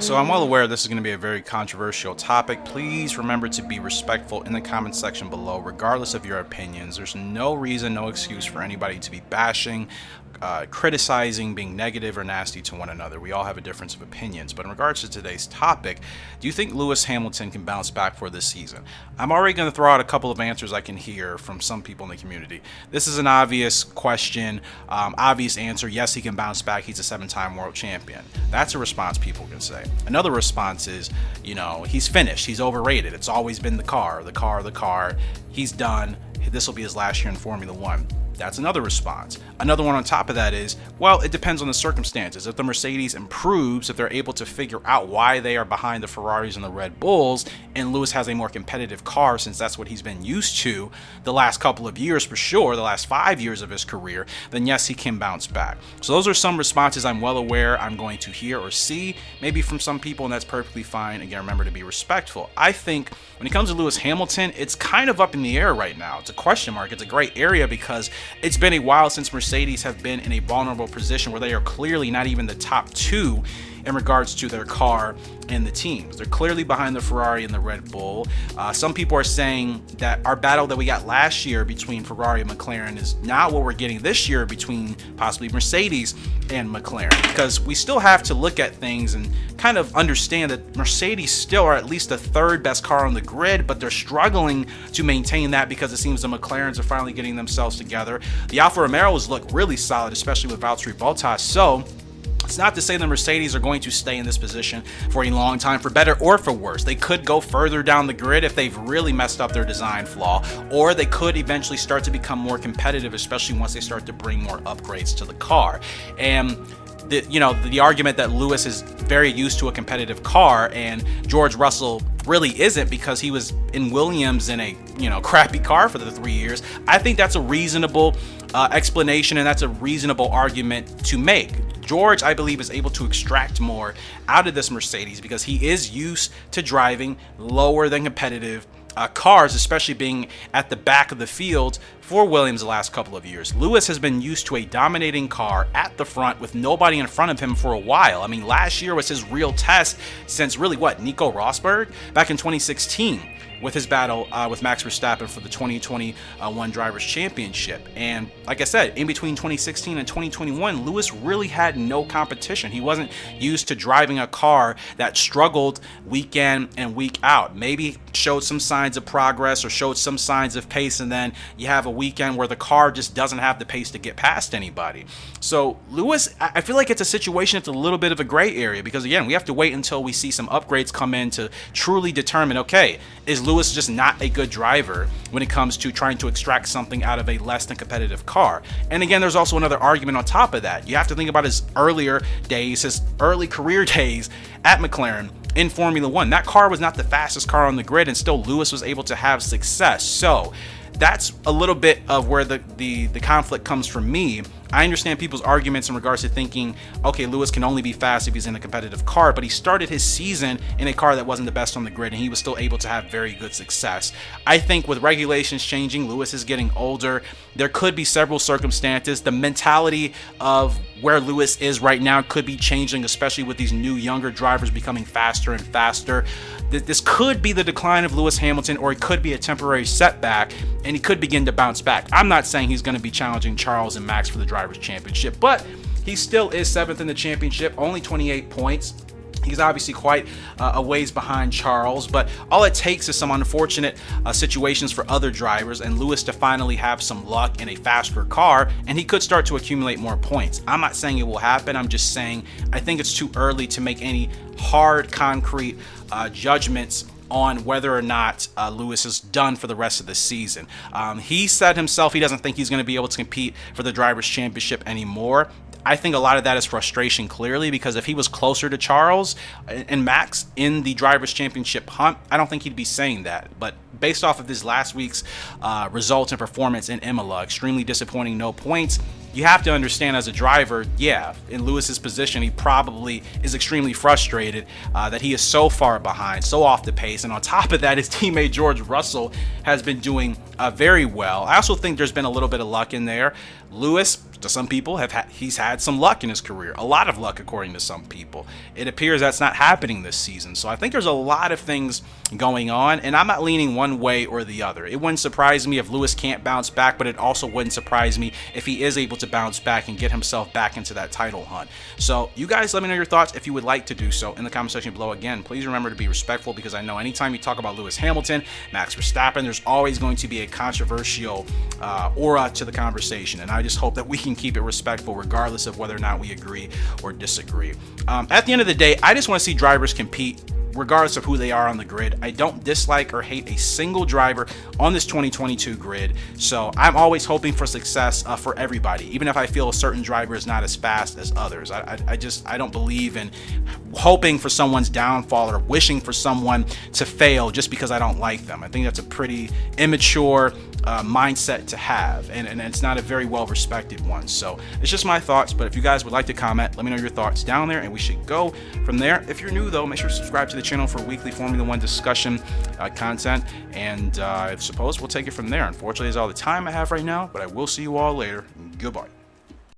So I'm well aware this is going to be a very controversial topic. Please remember to be respectful in the comment section below, regardless of your opinions. There's no reason, no excuse for anybody to be bashing, criticizing, being negative or nasty to one another. We all have a difference of opinions. But in regards to today's topic, do you think Lewis Hamilton can bounce back for this season? I'm already going to throw out a couple of answers I can hear from some people in the community. This is an obvious question, obvious answer. Yes, he can bounce back. He's a 7-time world champion. That's a response people can say. Another response is, he's finished. He's overrated. It's always been the car. He's done. This will be his last year in Formula One. That's another response. Another one on top of that is, well, it depends on the circumstances. If the Mercedes improves, if they're able to figure out why they are behind the Ferraris and the Red Bulls, and Lewis has a more competitive car since that's what he's been used to the last couple of years for sure, the last 5 years of his career, then yes, he can bounce back. So those are some responses I'm well aware I'm going to hear or see, maybe from some people, and that's perfectly fine. Again, remember to be respectful. I think when it comes to Lewis Hamilton, it's kind of up in the air right now. It's a question mark. It's a gray area because it's been a while since Mercedes have been in a vulnerable position where they are clearly not even the top two in regards to their car and the teams. They're clearly behind the Ferrari and the Red Bull. Some people are saying that our battle that we got last year between Ferrari and McLaren is not what we're getting this year between possibly Mercedes and McLaren, because we still have to look at things and kind of understand that Mercedes still are at least the third best car on the grid, but they're struggling to maintain that because it seems the McLarens are finally getting themselves together. The Alfa Romeos look really solid, especially with Valtteri Bottas. So it's not to say the Mercedes are going to stay in this position for a long time, for better or for worse. They could go further down the grid if they've really messed up their design flaw, or they could eventually start to become more competitive, especially once they start to bring more upgrades to the car. And the argument that Lewis is very used to a competitive car and George Russell really isn't because he was in Williams in a crappy car for the 3 years. I think that's a reasonable explanation, and that's a reasonable argument to make. George, I believe, is able to extract more out of this Mercedes because he is used to driving lower than competitive cars, especially being at the back of the field for Williams the last couple of years. Lewis has been used to a dominating car at the front with nobody in front of him for a while. I mean, last year was his real test since really Nico Rosberg back in 2016 with his battle with Max Verstappen for the 2021 Drivers' Championship. And like I said, in between 2016 and 2021, Lewis really had no competition. He wasn't used to driving a car that struggled week in and week out. Maybe showed some signs of progress or showed some signs of pace, and then you have a weekend where the car just doesn't have the pace to get past anybody. So Lewis, I feel like it's a situation that's a little bit of a gray area because, again, we have to wait until we see some upgrades come in to truly determine, okay, is Lewis just not a good driver when it comes to trying to extract something out of a less than competitive car? And again, there's also another argument on top of that. You have to think about his earlier days, his early career days at McLaren in Formula One. That car was not the fastest car on the grid, and still Lewis was able to have success. So that's a little bit of where the conflict comes from me. I understand people's arguments in regards to thinking, okay, Lewis can only be fast if he's in a competitive car, but he started his season in a car that wasn't the best on the grid, and he was still able to have very good success. I think with regulations changing, Lewis is getting older. There could be several circumstances. The mentality of where Lewis is right now could be changing, especially with these new younger drivers becoming faster and faster. This could be the decline of Lewis Hamilton, or it could be a temporary setback, and he could begin to bounce back. I'm not saying he's going to be challenging Charles and Max for the Drivers' Championship, but he still is 7th in the championship, only 28 points. He's obviously quite a ways behind Charles, but all it takes is some unfortunate situations for other drivers and Lewis to finally have some luck in a faster car, and he could start to accumulate more points. I'm not saying it will happen. I'm just saying I think it's too early to make any hard, concrete judgments on whether or not Lewis is done for the rest of the season. He said himself he doesn't think he's going to be able to compete for the Drivers' Championship anymore. I think a lot of that is frustration, clearly, because if he was closer to Charles and Max in the Drivers' Championship hunt, I don't think he'd be saying that. But based off of this last week's results and performance in Imola, extremely disappointing, no points, you have to understand as a driver, yeah, in Lewis's position, he probably is extremely frustrated that he is so far behind, so off the pace. And on top of that, his teammate George Russell has been doing very well. I also think there's been a little bit of luck in there. Lewis To some people, he's had some luck in his career, a lot of luck according to some people. It appears that's not happening this season. So I think there's a lot of things going on, and I'm not leaning one way or the other. It wouldn't surprise me if Lewis can't bounce back, but it also wouldn't surprise me if he is able to bounce back and get himself back into that title hunt. So you guys let me know your thoughts if you would like to do so in the comment section below. Again, please remember to be respectful, because I know anytime you talk about Lewis Hamilton, Max Verstappen, there's always going to be a controversial aura to the conversation, and I just hope that we can keep it respectful regardless of whether or not we agree or disagree. At the end of the day, I just want to see drivers compete regardless of who they are on the grid. I don't dislike or hate a single driver on this 2022 grid, so I'm always hoping for success for everybody, even if I feel a certain driver is not as fast as others. I don't believe in hoping for someone's downfall or wishing for someone to fail just because I don't like them. I think that's a pretty immature mindset to have, and it's not a very well respected one. So it's just my thoughts, but if you guys would like to comment, let me know your thoughts down there, and we should go from there. If you're new though, make sure to subscribe to the channel for weekly Formula One discussion content, and I suppose we'll take it from there. Unfortunately, that's all the time I have right now, but I will see you all later. Goodbye.